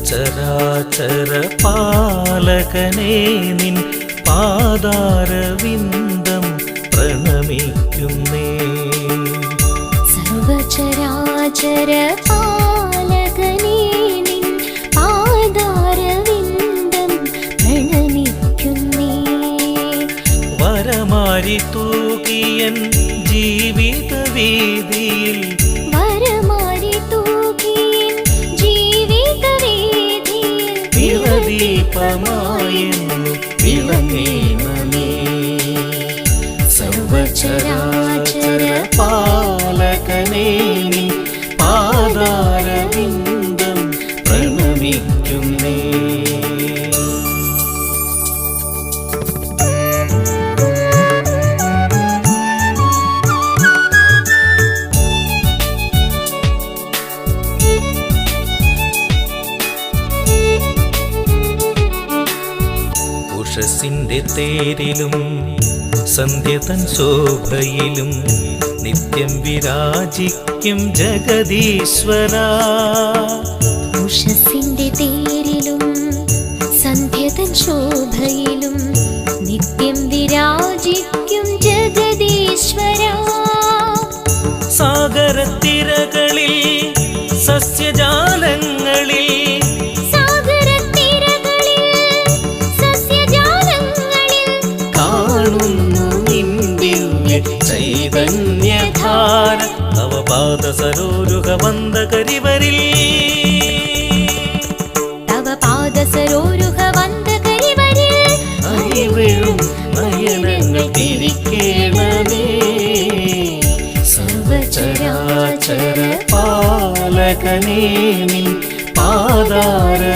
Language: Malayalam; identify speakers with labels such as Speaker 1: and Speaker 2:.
Speaker 1: സർവചരാചര പാലകനേ നിൻ പാദാരവിന്ദം പ്രണമിക്കുന്നേ.
Speaker 2: സർവചരാചര പാലകനേ നിൻ പാദാരവിന്ദം പ്രണമിക്കുന്നേ.
Speaker 1: വരമാരി തൂകിയൻ ജീവിത വീതിയിൽ ദീപമായെന്നു വിളങ്ങേണമേ. സർവചരാചര പാലകനേ നിൻ പാദാരവിന്ദം പ്രണമിക്കുന്നേ. ഉഷസ്സിന്റെ തേരിലും സന്ധ്യതൻ ശോഭയിലും നിത്യം വിരാജിക്കും ജഗദീശ്വര.
Speaker 2: ഉഷസ്സിന്റെ തേരിലും സന്ധ്യതൻ ശോഭയിലും നിത്യം വിരാജിക്കും ജഗദീശ്വര.
Speaker 1: സാഗരത്തിരകളിൽ സസ്യജാലങ്ങളിൽ ചൈതന്യധാര തവ പാദസരോരുഹ വന്ദകരിവരിൽ അഴിവെഴും നയനങ്ങൾ തിരിക്കേണമേ. സർവചരാചര പാലകനേ നിൻ പാദാരവിന്ദം